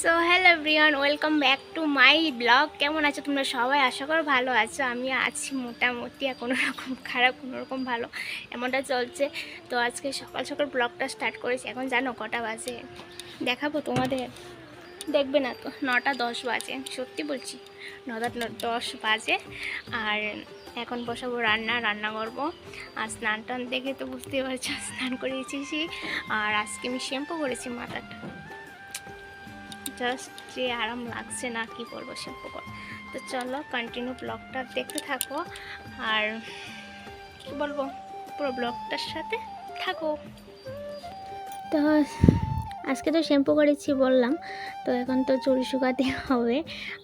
So hello everyone, welcome back to my blog. কেমন আছো তোমরা সবাই? আশা করো ভালো আছো। আমি আছি মোটামুটি, আর কোনো রকম খারাপ কোনো রকম ভালো, এমনটা চলছে। তো আজকে সকাল সকাল ব্লগটা স্টার্ট করেছি। এখন জানো কটা বাজে? দেখাবো তোমাদের, দেখবে না তো? 9:10 বাজে, সত্যি বলছি 9:10 বাজে। আর এখন বসাবো রান্না করবো। আর স্নান টান দেখে তো বুঝতেই পারছো, স্নান করিয়েছি। আর আজকে আমি শ্যাম্পু করেছি মাথাটা, জাস্ট যে আরাম লাগছে না কি বলবো শ্যাম্পু কর। তো চলো কন্টিনিউ ব্লগটা দেখতে থাকো, আর কি বলবো, পুরো ব্লগটার সাথে থাকো। তো আজকে তো শ্যাম্পু করেছি বললাম, তো এখন তো চুল শুকাতে হবে।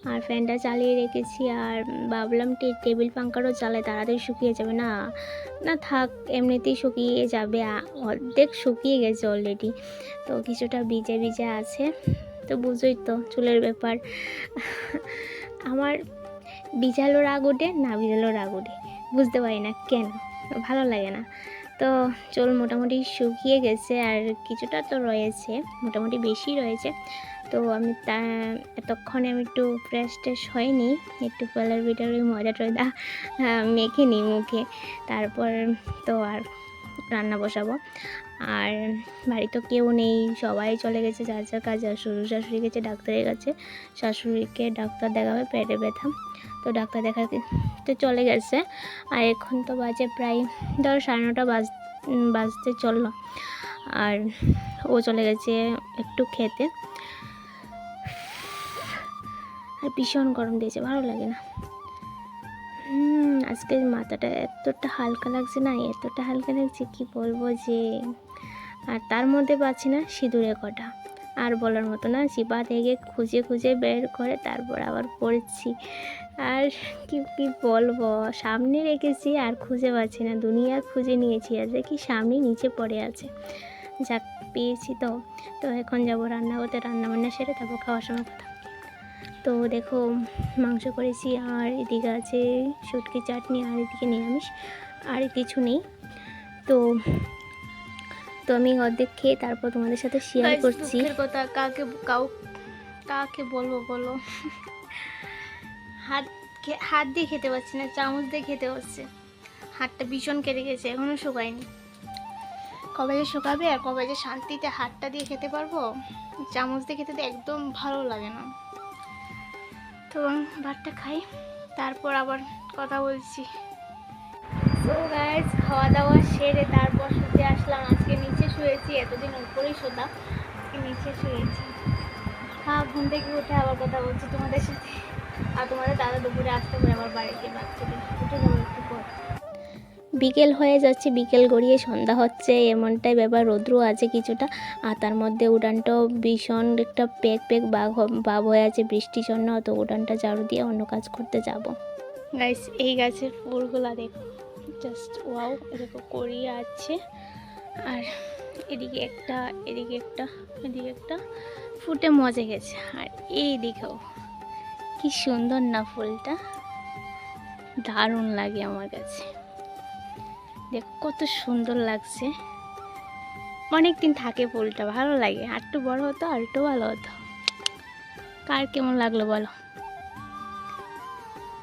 আর ফ্যানটা চালিয়ে রেখেছি, আর ভাবলাম টেবিল পাঙ্খারও চালায়, তাড়াতাড়ি শুকিয়ে যাবে। না না থাক, এমনিতেই শুকিয়ে যাবে। অর্ধেক শুকিয়ে গেছে অলরেডি, তো কিছুটা ভিজে ভিজে আছে। তো বুঝোই তো চুলের ব্যাপার, আমার ভিজালো রাগ ওঠে, না ভিজালো রাগ ওঠে, বুঝতে পারি না কেন, ভালো লাগে না। তো চুল মোটামুটি শুকিয়ে গেছে, আর কিছুটা তো রয়েছে, মোটামুটি বেশি রয়েছে। তো আমি এতক্ষণে আমি একটু ফ্রেশ ট্রেশ হয়নি, একটু পার্লার ভিতরে ময়দা টয়দা মেখে নিই মুখে, তারপর তো আর রান্না বসাবো। আর বাড়িতে কেউ নেই, সবাই চলে গেছে যার যার কাজে। আর শ্বশুর শাশুড়ি গেছে ডাক্তারের কাছে, শাশুড়িকে ডাক্তার দেখাবে পেটে ব্যথা, তো ডাক্তার দেখাতে চলে গেছে। আর এখন তো বাজে প্রায় ধরো 9:30 বাজতে চললো। আর ও চলে গেছে একটু খেতে। আর ভীষণ গরম দিয়েছে, ভালো লাগে না। আজকে মাথাটা এতটা হালকা লাগছে না, এতটা হালকা লাগছে কি বলবো যে। আর তার মধ্যে পাচ্ছি না সিঁদুরে কটা, আর বলার মতো না। চিপা থেকে খুঁজে খুঁজে বের করে তারপর আবার পড়ছি। আর কি কি বলবো, সামনে রেখেছি আর খুঁজে পাচ্ছি না, দুনিয়ার খুঁজে নিয়েছি আর দেখি সামনে নিচে পড়ে আছে। যাক পেয়েছি। তো তো এখন যাবো রান্না করতে, রান্নাবান্না সেরে তারপর খাওয়ার সময় কথা। তো দেখো মাংস করেছি, আর এদিকে আছে শুটকি চাটনি, আর এদিকে নিরামিষ, আর কিছু নেই। তো তো আমি অর্ধেক খেয়ে তারপর তোমাদের সাথে শেয়ার করছি। কথা কাকে বলবো বলো, হাত দিয়ে খেতে পারছি না, চামচ দিয়ে খেতে হচ্ছে। হাতটা ভীষণ কেটে গেছে, এখনো শুকায়নি। কবে যে শুকাবে আর কবে যে শান্তিতে হাতটা দিয়ে খেতে পারবো। চামচ দিয়ে খেতে তো একদম ভালো লাগে না। তো ভাতটা খাই, তারপর আবার কথা বলছি। সো গাইস, খাওয়া দাওয়া সেরে তারপর শুতে আসলাম। আজকে নিচে শুয়েছি, এতদিন উপরেই শোতাম, আজকে নিচে শুয়েছি। ঘুম থেকে উঠে আবার কথা বলছি তোমাদের সাথে। আর তোমাদের দাদা দুপুরে আসতে হবে আমার বাড়িতে, বাচ্চাদের উঠে যাবো একটু পর। বিকেল হয়ে যাচ্ছে, বিকেল গড়িয়ে সন্ধ্যা হচ্ছে, এমনটাই ব্যাপার। রৌদ্র আছে কিছুটা, আর তার মধ্যে উঠানটাও ভীষণ একটা পেক ভাব হয়ে আছে বৃষ্টির জন্য। তো উঠানটা ঝাড়ু দিয়ে অন্য কাজ করতে যাব। গাইস এই গাছের ফুলগুলা দেখো, জাস্ট ওয়াও। এদিকে কড়ি আছে, আর এদিকে একটা, এদিকে একটা, এদিকে একটা ফুটে মজে গেছে। আর এই দিকেও কি সুন্দর না ফুলটা, দারুণ লাগে আমার কাছে। দেখো কত সুন্দর লাগছে, অনেক দিন থাকে ফুলটা, ভালো লাগে। আর একটু বড় হতো আর একটু ভালো হতো। কার কেমন লাগলো বলো।